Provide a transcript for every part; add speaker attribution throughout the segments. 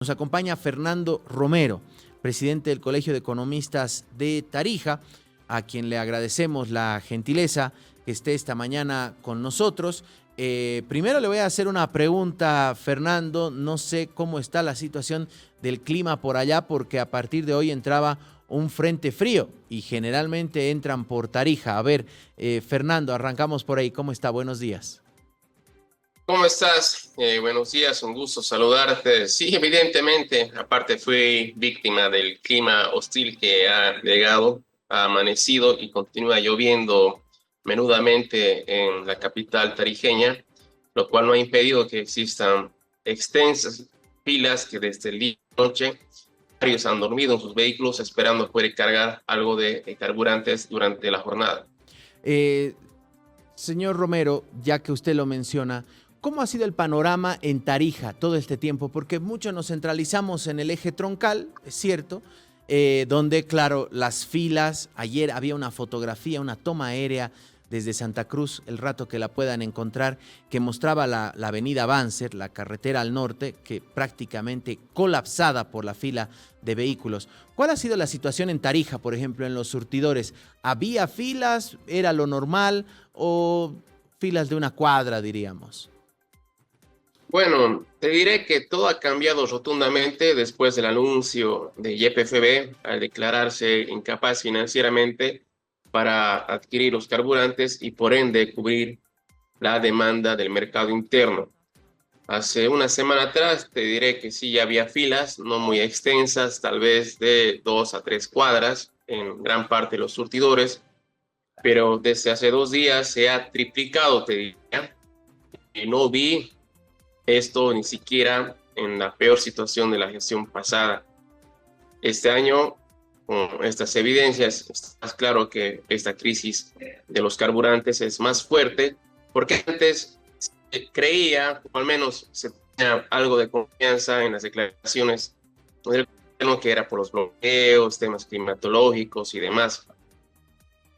Speaker 1: Nos acompaña Fernando Romero, presidente del Colegio de Economistas de Tarija, a quien le agradecemos la gentileza que esté esta mañana con nosotros. Primero le voy a hacer una pregunta, Fernando. No sé cómo está la situación del clima por allá, porque a partir de hoy entraba un frente frío y generalmente entran por Tarija. A ver, Fernando, arrancamos por ahí. ¿Cómo está? Buenos días.
Speaker 2: ¿Cómo estás? Buenos días, un gusto saludarte. Sí, evidentemente, aparte fui víctima del clima hostil que ha llegado, ha amanecido y continúa lloviendo menudamente en la capital tarijeña, lo cual no ha impedido que existan extensas filas que desde el día a la noche varios han dormido en sus vehículos esperando poder cargar algo de carburantes durante la jornada.
Speaker 1: Eh, Señor Romero, ya que usted lo menciona, ¿cómo ha sido el panorama en Tarija todo este tiempo? Porque mucho nos centralizamos en el eje troncal, es cierto, donde, claro, las filas, ayer había una fotografía, una toma aérea desde Santa Cruz, el rato que la puedan encontrar, que mostraba la avenida Banzer, la carretera al norte, que prácticamente colapsada por la fila de vehículos. ¿Cuál ha sido la situación en Tarija, por ejemplo, en los surtidores? ¿Había filas? ¿Era lo normal? ¿O filas de una cuadra, diríamos?
Speaker 2: Bueno, te diré que todo ha cambiado rotundamente después del anuncio de YPFB al declararse incapaz financieramente para adquirir los carburantes y por ende cubrir la demanda del mercado interno. Hace una semana atrás te diré que sí ya había filas, no muy extensas, tal vez de 2 a 3 cuadras en gran parte de los surtidores, pero desde hace 2 días se ha triplicado, te diría, y no vi esto ni siquiera en la peor situación de la gestión pasada. Este año, con estas evidencias, está más claro que esta crisis de los carburantes es más fuerte, porque antes se creía, o al menos se tenía algo de confianza en las declaraciones del gobierno, que era por los bloqueos, temas climatológicos y demás.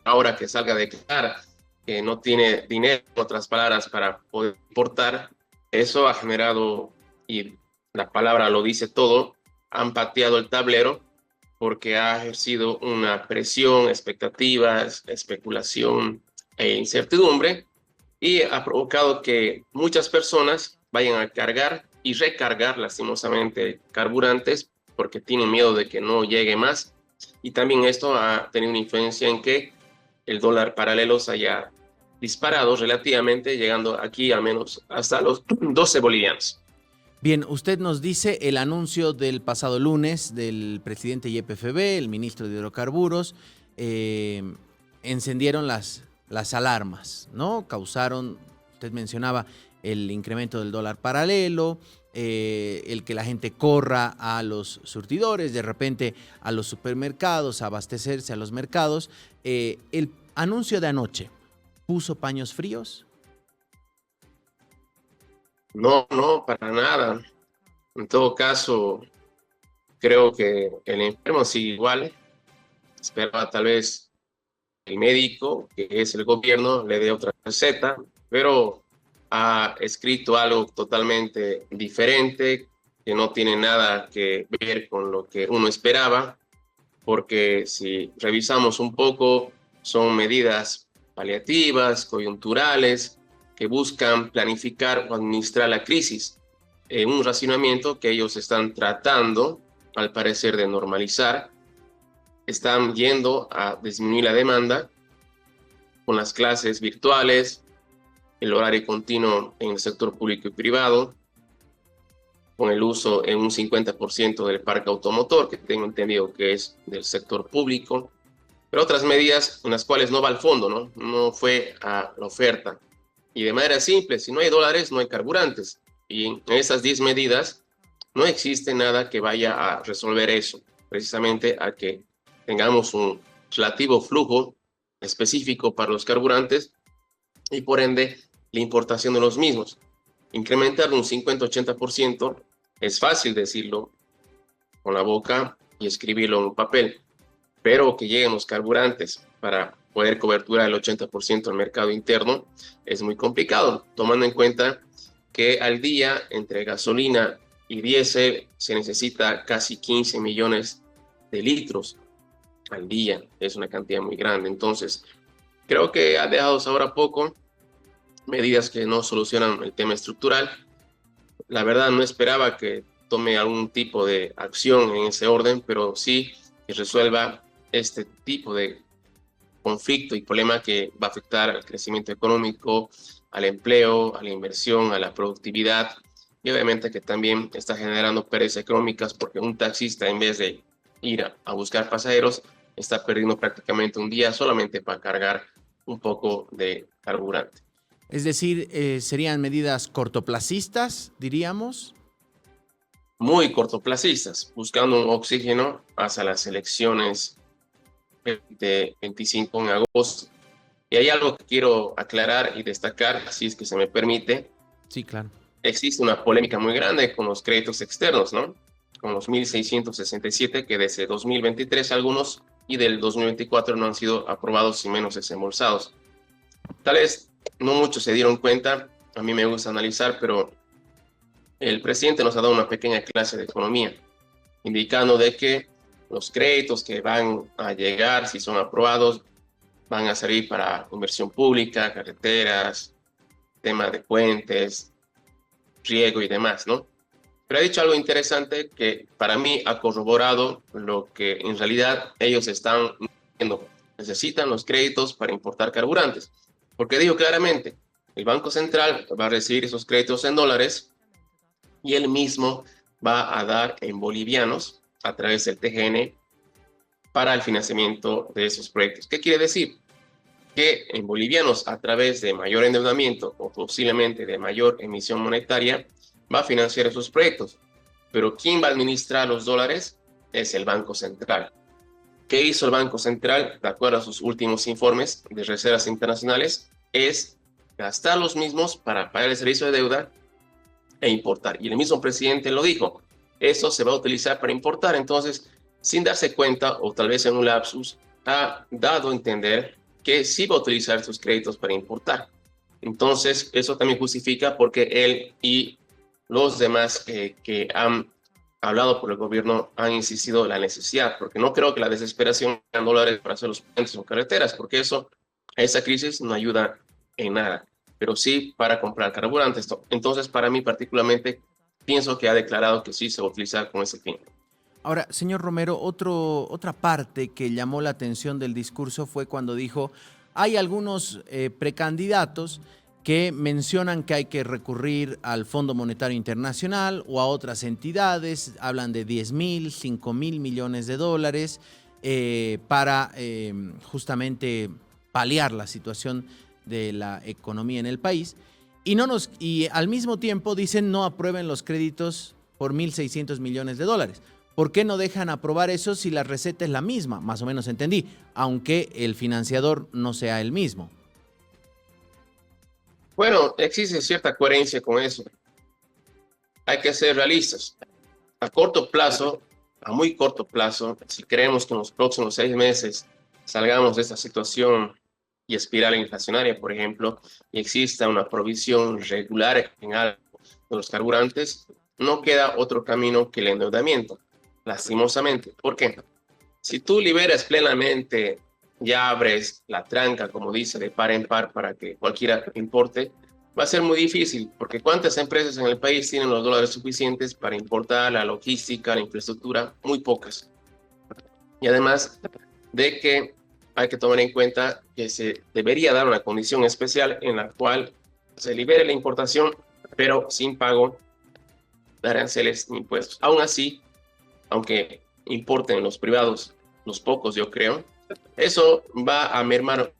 Speaker 2: Ahora que salga a declarar que no tiene dinero, en otras palabras, para poder importar, eso ha generado, y la palabra lo dice todo, han pateado el tablero porque ha ejercido una presión, expectativas, especulación e incertidumbre y ha provocado que muchas personas vayan a cargar y recargar lastimosamente carburantes porque tienen miedo de que no llegue más. Y también esto ha tenido una influencia en que el dólar paralelo se haya disparado relativamente, llegando aquí al menos hasta los 12 bolivianos.
Speaker 1: Bien, usted nos dice el anuncio del pasado lunes del presidente YPFB, el ministro de Hidrocarburos, encendieron las alarmas, ¿no? Causaron, usted mencionaba, el incremento del dólar paralelo, el que la gente corra a los surtidores, de repente a los supermercados, a abastecerse a los mercados. El anuncio de anoche, ¿puso paños fríos?
Speaker 2: No, no, para nada. En todo caso, creo que el enfermo sigue igual. Esperaba tal vez el médico, que es el gobierno, le dé otra receta, pero ha escrito algo totalmente diferente, que no tiene nada que ver con lo que uno esperaba, porque si revisamos un poco, son medidas paliativas, coyunturales, que buscan planificar o administrar la crisis. Un racionamiento que ellos están tratando, al parecer, de normalizar. Están yendo a disminuir la demanda con las clases virtuales, el horario continuo en el sector público y privado, con el uso en un 50% del parque automotor, que tengo entendido que es del sector público, pero otras medidas en las cuales no va al fondo, ¿no? No fue a la oferta. Y de manera simple, si no hay dólares, no hay carburantes. Y en esas 10 medidas no existe nada que vaya a resolver eso, precisamente a que tengamos un relativo flujo específico para los carburantes y por ende la importación de los mismos. Incrementar un 50-80% es fácil decirlo con la boca y escribirlo en un papel, pero que lleguen los carburantes para poder coberturar el 80% del mercado interno es muy complicado, tomando en cuenta que al día entre gasolina y diésel se necesita casi 15 millones de litros al día. Es una cantidad muy grande. Entonces, creo que ha dejado sabor a poco, medidas que no solucionan el tema estructural. La verdad no esperaba que tome algún tipo de acción en ese orden, pero sí que resuelva este tipo de conflicto y problema que va a afectar al crecimiento económico, al empleo, a la inversión, a la productividad y obviamente que también está generando pérdidas económicas porque un taxista en vez de ir a buscar pasajeros está perdiendo prácticamente un día solamente para cargar un poco de carburante.
Speaker 1: Es decir, serían medidas cortoplacistas, diríamos.
Speaker 2: Muy cortoplacistas, buscando un oxígeno hasta las elecciones de 25 en agosto. Y hay algo que quiero aclarar y destacar, si es que se me permite.
Speaker 1: Sí, claro.
Speaker 2: Existe una polémica muy grande con los créditos externos, ¿no? Con los 1.667 que desde 2023 algunos y del 2024 no han sido aprobados y menos desembolsados. Tal vez no muchos se dieron cuenta, a mí me gusta analizar, pero el presidente nos ha dado una pequeña clase de economía, indicando de que los créditos que van a llegar, si son aprobados, van a servir para inversión pública, carreteras, tema de puentes, riego y demás, ¿no? Pero ha dicho algo interesante que para mí ha corroborado lo que en realidad ellos están diciendo. Necesitan los créditos para importar carburantes. Porque dijo claramente, el Banco Central va a recibir esos créditos en dólares y él mismo va a dar en bolivianos a través del TGN para el financiamiento de esos proyectos. ¿Qué quiere decir? Que en bolivianos, a través de mayor endeudamiento o posiblemente de mayor emisión monetaria, va a financiar esos proyectos. Pero ¿quién va a administrar los dólares? Es el Banco Central. ¿Qué hizo el Banco Central? De acuerdo a sus últimos informes de reservas internacionales, es gastar los mismos para pagar el servicio de deuda e importar. Y el mismo presidente lo dijo, eso se va a utilizar para importar. Entonces, sin darse cuenta, o tal vez en un lapsus, ha dado a entender que sí va a utilizar sus créditos para importar. Entonces, eso también justifica porque él y los demás que han hablado por el gobierno han insistido en la necesidad, porque no creo que la desesperación en dólares para hacer los puentes o carreteras, porque eso, a esa crisis no ayuda en nada, pero sí para comprar carburantes. Entonces, para mí particularmente, pienso que ha declarado que sí se va a utilizar con ese fin.
Speaker 1: Ahora, señor Romero, otra parte que llamó la atención del discurso fue cuando dijo, hay algunos precandidatos que mencionan que hay que recurrir al Fondo Monetario Internacional o a otras entidades, hablan de 10,000, 5,000 millones de dólares para justamente paliar la situación de la economía en el país. Y al mismo tiempo dicen no aprueben los créditos por 1.600 millones de dólares. ¿Por qué no dejan aprobar eso si la receta es la misma? Más o menos entendí, aunque el financiador no sea el mismo.
Speaker 2: Bueno, existe cierta coherencia con eso. Hay que ser realistas. A corto plazo, a muy corto plazo, si queremos que en los próximos 6 meses salgamos de esta situación y espiral inflacionaria, por ejemplo, y exista una provisión regular en algo de los carburantes, no queda otro camino que el endeudamiento, lastimosamente. ¿Por qué? Si tú liberas plenamente, ya abres la tranca, como dice, de par en par para que cualquiera importe, va a ser muy difícil, porque ¿cuántas empresas en el país tienen los dólares suficientes para importar la logística, la infraestructura? Muy pocas. Y además de que hay que tomar en cuenta que se debería dar una condición especial en la cual se libere la importación, pero sin pago de aranceles ni impuestos. Aún así, aunque importen los privados, los pocos yo creo, eso va a mermar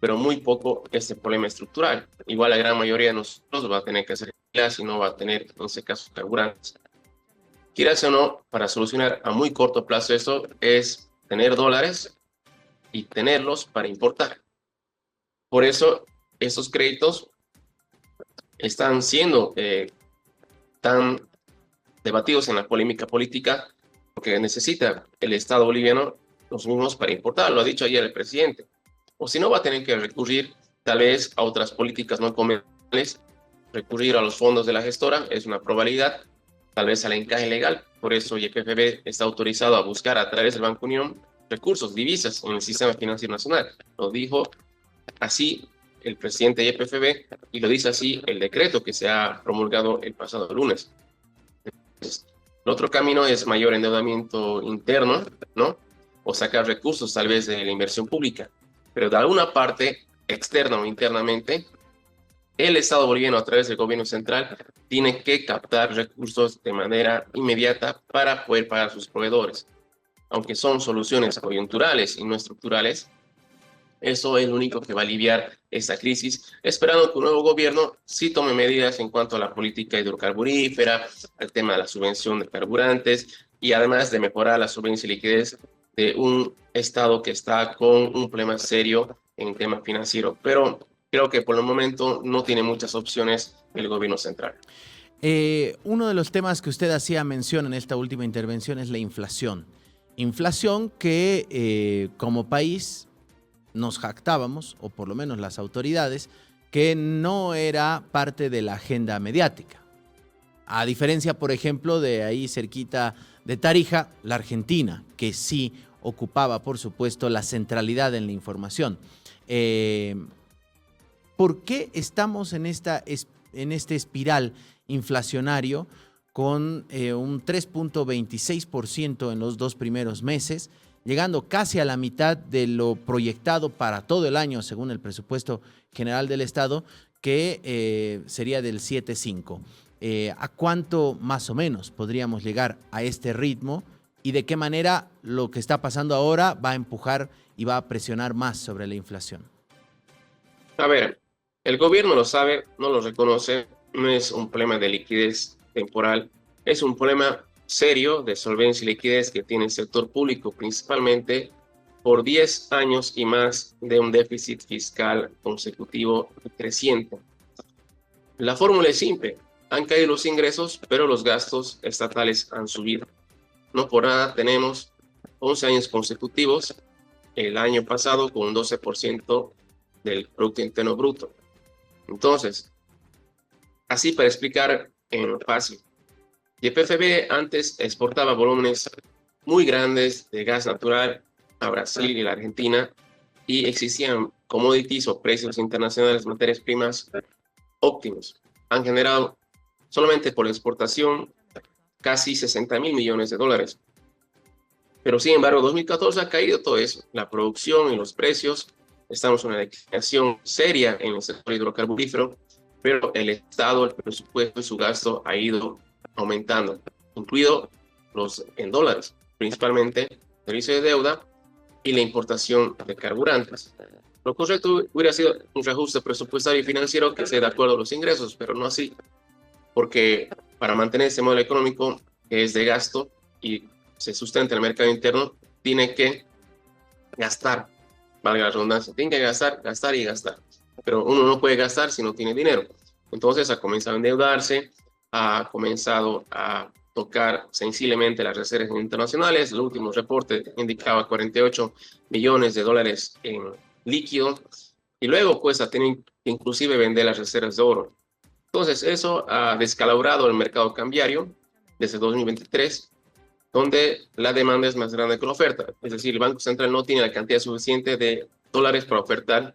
Speaker 2: pero muy poco este problema estructural. Igual la gran mayoría de nosotros va a tener que hacer filas y no va a tener, en ese caso, carburantes. Quieras o no, para solucionar a muy corto plazo eso es tener dólares y tenerlos para importar. Por eso, esos créditos están siendo tan debatidos en la polémica política porque necesita el Estado boliviano los mismos para importar, lo ha dicho ayer el presidente. O si no, va a tener que recurrir tal vez a otras políticas no convencionales, recurrir a los fondos de la gestora, es una probabilidad, tal vez al encaje legal. Por eso YPFB está autorizado a buscar a través del Banco Unión recursos, divisas en el sistema financiero nacional. Lo dijo así el presidente de YPFB y lo dice así el decreto que se ha promulgado el pasado lunes. El otro camino es mayor endeudamiento interno, ¿no? O sacar recursos tal vez de la inversión pública. Pero de alguna parte, externa o internamente, el Estado boliviano a través del gobierno central tiene que captar recursos de manera inmediata para poder pagar a sus proveedores. Aunque son soluciones coyunturales y no estructurales, eso es lo único que va a aliviar esta crisis, esperando que un nuevo gobierno sí tome medidas en cuanto a la política hidrocarburífera, al tema de la subvención de carburantes y además de mejorar la solvencia y liquidez de un Estado que está con un problema serio en el tema financiero. Pero creo que por el momento no tiene muchas opciones el gobierno central.
Speaker 1: Uno de los temas que usted hacía mención en esta última intervención es la inflación. Inflación que como país nos jactábamos, o por lo menos las autoridades, que no era parte de la agenda mediática. A diferencia, por ejemplo, de ahí cerquita de Tarija, la Argentina, que sí ocupaba, por supuesto, la centralidad en la información. ¿Por qué estamos en este espiral inflacionario con un 3.26% en los 2 primeros meses, llegando casi a la mitad de lo proyectado para todo el año, según el presupuesto general del Estado, que sería del 7.5%? ¿A cuánto más o menos podríamos llegar a este ritmo y de qué manera lo que está pasando ahora va a empujar y va a presionar más sobre la inflación?
Speaker 2: A ver, el gobierno lo sabe, no lo reconoce, no es un problema de liquidez temporal, es un problema serio de solvencia y liquidez que tiene el sector público, principalmente por 10 años y más de un déficit fiscal consecutivo creciente. La fórmula es simple, han caído los ingresos, pero los gastos estatales han subido. No por nada tenemos 11 años consecutivos, el año pasado con un 12% del Producto Interno Bruto. Entonces, así para explicar en fácil, YPFB antes exportaba volúmenes muy grandes de gas natural a Brasil y la Argentina y existían commodities o precios internacionales de materias primas óptimos. Han generado solamente por la exportación casi 60.000 millones de dólares. Pero sin embargo, 2014 ha caído todo eso, la producción y los precios. Estamos en una declinación seria en el sector hidrocarburífero, pero el Estado, el presupuesto y su gasto ha ido aumentando, incluido los en dólares, principalmente el servicio de deuda y la importación de carburantes. Lo correcto hubiera sido un reajuste presupuestario y financiero que esté de acuerdo a los ingresos, pero no así, porque para mantener este modelo económico que es de gasto y se sustenta en el mercado interno, tiene que gastar, valga la redundancia, tiene que gastar, gastar y gastar. Pero uno no puede gastar si no tiene dinero. Entonces ha comenzado a endeudarse, ha comenzado a tocar sensiblemente las reservas internacionales. El último reporte indicaba 48 millones de dólares en líquido y luego pues a tener que inclusive vender las reservas de oro. Entonces eso ha descalabrado el mercado cambiario desde 2023, donde la demanda es más grande que la oferta. Es decir, el Banco Central no tiene la cantidad suficiente de dólares para ofertar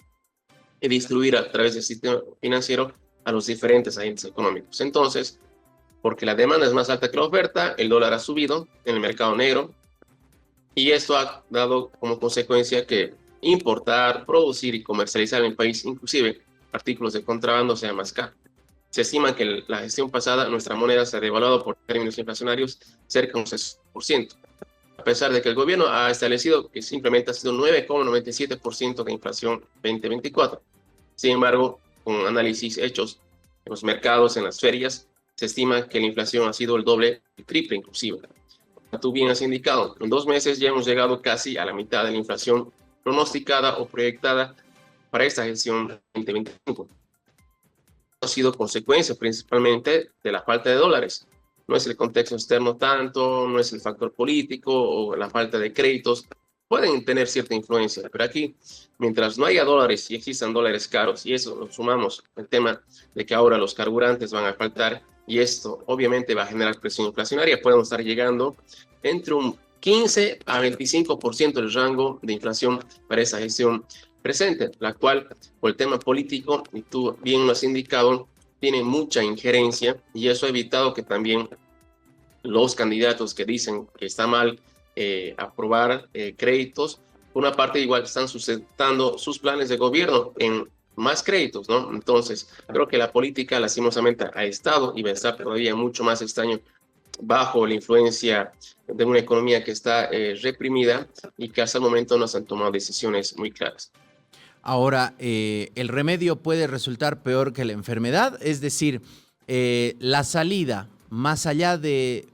Speaker 2: y distribuir a través del sistema financiero a los diferentes agentes económicos. Entonces, porque la demanda es más alta que la oferta, el dólar ha subido en el mercado negro y esto ha dado como consecuencia que importar, producir y comercializar en el país, inclusive artículos de contrabando, sea más caro. Se estima que la gestión pasada nuestra moneda se ha devaluado por términos inflacionarios cerca de un 6%, a pesar de que el gobierno ha establecido que simplemente ha sido 9,97% de inflación 2024. Sin embargo, con análisis hechos en los mercados, en las ferias, se estima que la inflación ha sido el doble, el triple inclusive. Tú bien has indicado, en 2 meses ya hemos llegado casi a la mitad de la inflación pronosticada o proyectada para esta gestión 2025. Ha sido consecuencia principalmente de la falta de dólares. No es el contexto externo tanto, no es el factor político o la falta de créditos, pueden tener cierta influencia, pero aquí, mientras no haya dólares y existan dólares caros, y eso lo sumamos el tema de que ahora los carburantes van a faltar, y esto obviamente va a generar presión inflacionaria, podemos estar llegando entre un 15 a 25% del rango de inflación para esa gestión presente, la cual, por el tema político, y tú bien lo has indicado, tiene mucha injerencia, y eso ha evitado que también los candidatos que dicen que está mal aprobar créditos, por una parte igual están sustentando sus planes de gobierno en más créditos, ¿no? Entonces, creo que la política lastimosamente ha estado y va a estar todavía mucho más este año bajo la influencia de una economía que está reprimida y que hasta el momento no se han tomado decisiones muy claras.
Speaker 1: Ahora, el remedio puede resultar peor que la enfermedad, es decir, la salida, más allá de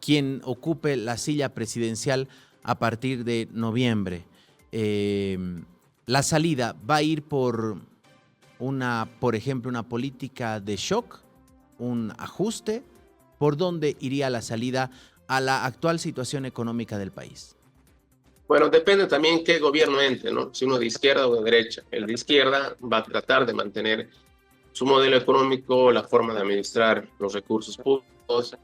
Speaker 1: quien ocupe la silla presidencial a partir de noviembre, la salida va a ir por ejemplo, una política de shock, un ajuste. ¿Por dónde iría la salida a la actual situación económica del país?
Speaker 2: Bueno, depende también qué gobierno entre, ¿no? Si uno de izquierda o de derecha. El de izquierda va a tratar de mantener su modelo económico, la forma de administrar los recursos públicos,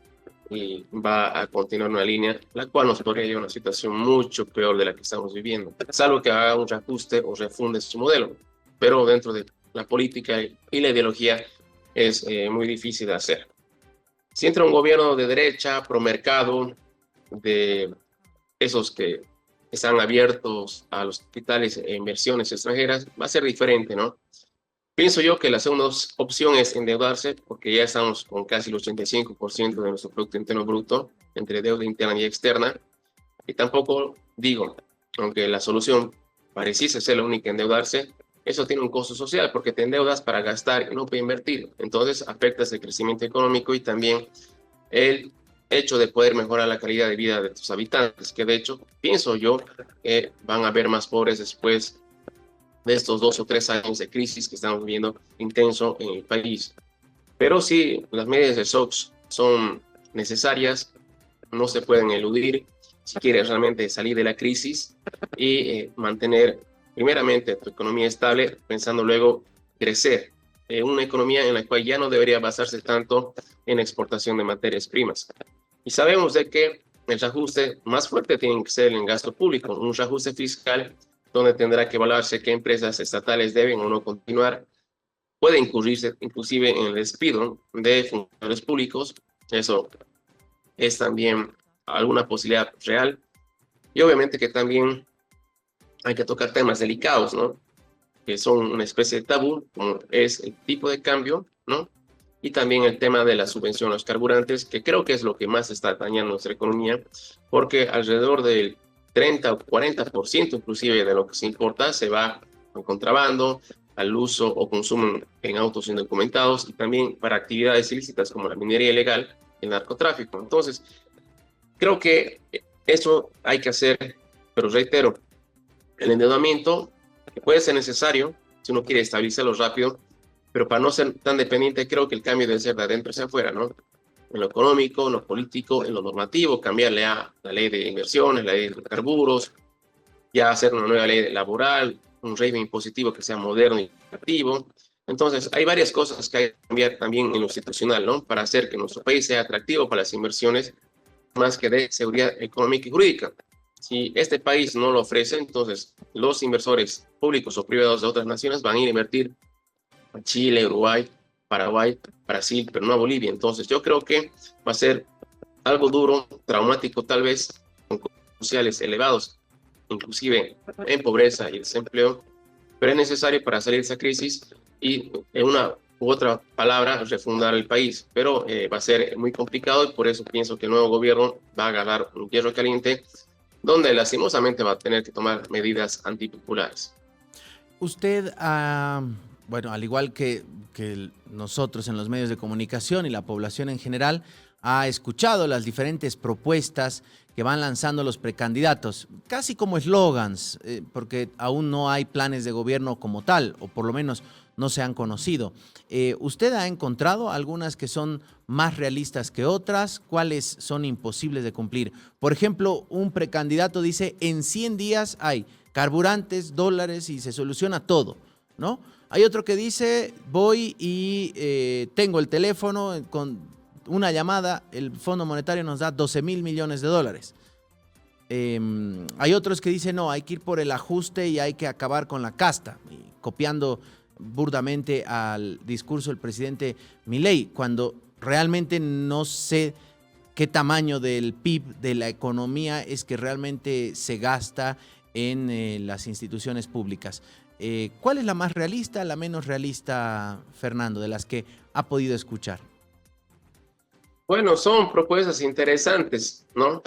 Speaker 2: y va a continuar una línea la cual nos podría llevar a una situación mucho peor de la que estamos viviendo, salvo que haga un reajuste o refunde su modelo, pero dentro de la política y la ideología es muy difícil de hacer. Si entra un gobierno de derecha, pro mercado, de esos que están abiertos a los capitales e inversiones extranjeras, va a ser diferente, ¿no? Pienso yo que la segunda opción es endeudarse, porque ya estamos con casi el 85% de nuestro Producto Interno Bruto entre deuda interna y externa. Y tampoco digo, aunque la solución pareciese ser la única, endeudarse, eso tiene un costo social, porque te endeudas para gastar y no para invertir. Entonces afectas el crecimiento económico y también el hecho de poder mejorar la calidad de vida de tus habitantes, que de hecho pienso yo que van a haber más pobres después de estos 2 o 3 años de crisis que estamos viviendo intenso en el país. Pero sí, las medidas de shocks son necesarias, no se pueden eludir si quieres realmente salir de la crisis y mantener primeramente tu economía estable, pensando luego crecer. Una economía en la cual ya no debería basarse tanto en exportación de materias primas. Y sabemos de que el reajuste más fuerte tiene que ser en gasto público, un reajuste fiscal donde tendrá que evaluarse qué empresas estatales deben o no continuar. Puede incurrirse inclusive en el despido de funcionarios públicos. Eso es también alguna posibilidad real. Y obviamente que también hay que tocar temas delicados, ¿no? Que son una especie de tabú, como es el tipo de cambio, ¿no? Y también el tema de la subvención a los carburantes, que creo que es lo que más está dañando nuestra economía, porque alrededor del 30 o 40% inclusive de lo que se importa se va al contrabando, al uso o consumo en autos indocumentados y también para actividades ilícitas como la minería ilegal y el narcotráfico. Entonces, creo que eso hay que hacer, pero reitero, el endeudamiento que puede ser necesario si uno quiere estabilizarlo rápido, pero para no ser tan dependiente, creo que el cambio debe ser de adentro hacia afuera, ¿no? En lo económico, en lo político, en lo normativo, cambiarle a la ley de inversiones, la ley de carburos, ya hacer una nueva ley laboral, un régimen impositivo que sea moderno y activo. Entonces, hay varias cosas que hay que cambiar también en lo institucional, ¿no? Para hacer que nuestro país sea atractivo para las inversiones, más que de seguridad económica y jurídica. Si este país no lo ofrece, entonces los inversores públicos o privados de otras naciones van a ir a invertir a Chile, Uruguay, Paraguay, Brasil, pero no a Bolivia. Entonces yo creo que va a ser algo duro, traumático tal vez, con costos sociales elevados, inclusive en pobreza y desempleo, pero es necesario para salir de esa crisis y en una u otra palabra refundar el país, pero va a ser muy complicado y por eso pienso que el nuevo gobierno va a agarrar un hierro caliente donde lastimosamente va a tener que tomar medidas antipopulares.
Speaker 1: Usted, bueno, al igual que nosotros en los medios de comunicación y la población en general, ha escuchado las diferentes propuestas que van lanzando los precandidatos, casi como eslogans, porque aún no hay planes de gobierno como tal, o por lo menos no se han conocido. ¿Usted ha encontrado algunas que son más realistas que otras? ¿Cuáles son imposibles de cumplir? Por ejemplo, un precandidato dice, en 100 días hay carburantes, dólares y se soluciona todo, ¿no? Hay otro que dice, voy y tengo el teléfono con una llamada, el Fondo Monetario nos da 12.000 millones de dólares. Hay otros que dicen, no, hay que ir por el ajuste y hay que acabar con la casta, y copiando burdamente al discurso del presidente Milei, cuando realmente no sé qué tamaño del PIB de la economía es que realmente se gasta en las instituciones públicas. ¿Cuál es la más realista, la menos realista, Fernando, de las que ha podido escuchar?
Speaker 2: Bueno, son propuestas interesantes, ¿no?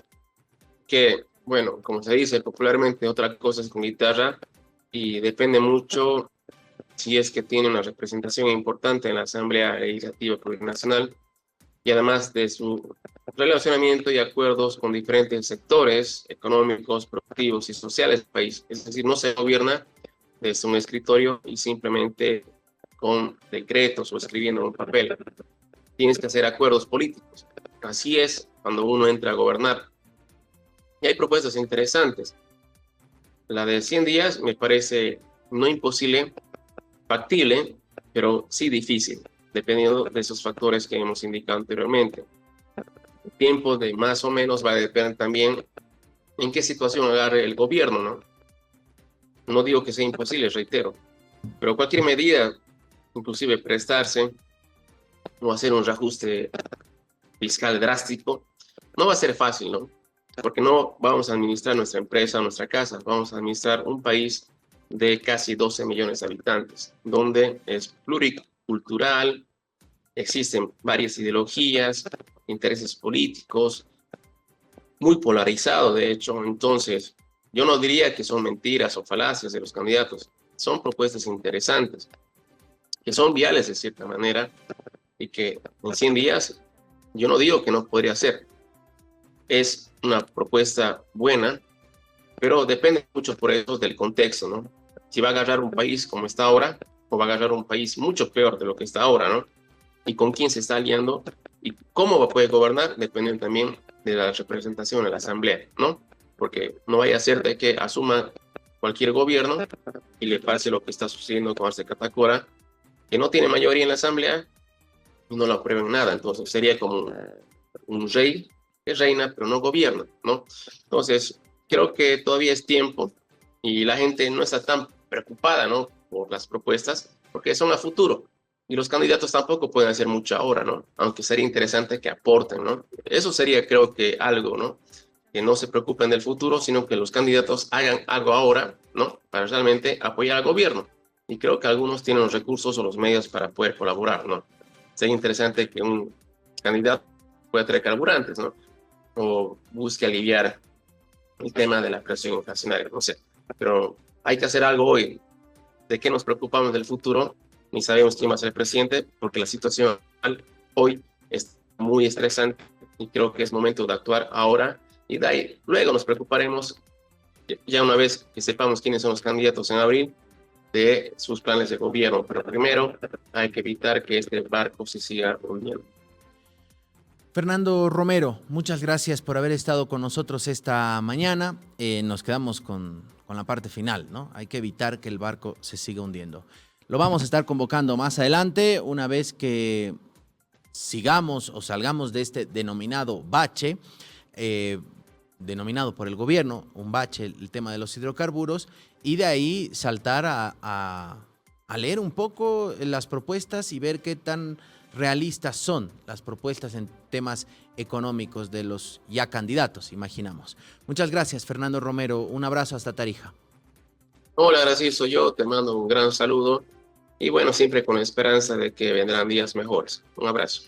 Speaker 2: Que, bueno, como se dice popularmente, otra cosa es con guitarra y depende mucho si es que tiene una representación importante en la Asamblea Legislativa Plurinacional y además de su relacionamiento y acuerdos con diferentes sectores económicos, productivos y sociales del país. Es decir, no se gobierna desde un escritorio y simplemente con decretos o escribiendo en un papel. Tienes que hacer acuerdos políticos. Así es cuando uno entra a gobernar. Y hay propuestas interesantes. La de 100 días me parece no imposible, factible, pero sí difícil, dependiendo de esos factores que hemos indicado anteriormente. El tiempo de más o menos va a depender también en qué situación agarre el gobierno, ¿no? No digo que sea imposible, reitero, pero cualquier medida, inclusive prestarse o hacer un reajuste fiscal drástico, no va a ser fácil, ¿no? Porque no vamos a administrar nuestra empresa, nuestra casa, vamos a administrar un país de casi 12 millones de habitantes, donde es pluricultural, existen varias ideologías, intereses políticos, muy polarizado, de hecho. Entonces, yo no diría que son mentiras o falacias de los candidatos, son propuestas interesantes, que son viales de cierta manera, y que en 100 días, yo no digo que no podría ser. Es una propuesta buena, pero depende mucho por eso del contexto, ¿no? Si va a agarrar un país como está ahora, o va a agarrar un país mucho peor de lo que está ahora, ¿no? Y con quién se está aliando, y cómo va a poder gobernar, depende también de la representación en la Asamblea, ¿no? Porque no vaya a ser de que asuma cualquier gobierno y le pase lo que está sucediendo con Arce Catacora, que no tiene mayoría en la Asamblea y no lo aprueben nada. Entonces sería como un rey que reina pero no gobierna, ¿no? Entonces creo que todavía es tiempo y la gente no está tan preocupada, ¿no? Por las propuestas, porque son a futuro. Y los candidatos tampoco pueden hacer mucho ahora, ¿no? Aunque sería interesante que aporten, ¿no? Eso sería, creo que, algo, ¿no? Que no se preocupen del futuro, sino que los candidatos hagan algo ahora, ¿no? Para realmente apoyar al gobierno. Y creo que algunos tienen los recursos o los medios para poder colaborar, ¿no? Sería interesante que un candidato pueda traer carburantes, ¿no? O busque aliviar el tema de la presión inflacionaria, no sé. Pero hay que hacer algo hoy. ¿De qué nos preocupamos del futuro? Ni sabemos quién va a ser el presidente, porque la situación hoy es muy estresante y creo que es momento de actuar ahora y de ahí luego nos preocuparemos, ya una vez que sepamos quiénes son los candidatos en abril, de sus planes de gobierno. Pero primero hay que evitar que este barco se siga hundiendo.
Speaker 1: Fernando Romero, muchas gracias por haber estado con nosotros esta mañana. Nos quedamos con la parte final, ¿no? Hay que evitar que el barco se siga hundiendo. Lo vamos a estar convocando más adelante, una vez que sigamos o salgamos de este denominado bache, denominado por el gobierno, un bache, el tema de los hidrocarburos, y de ahí saltar a leer un poco las propuestas y ver qué tan realistas son las propuestas en temas económicos de los ya candidatos, imaginamos. Muchas gracias, Fernando Romero. Un abrazo hasta Tarija.
Speaker 2: Hola, Graciela, soy yo. Te mando un gran saludo. Y bueno, siempre con la esperanza de que vendrán días mejores. Un abrazo.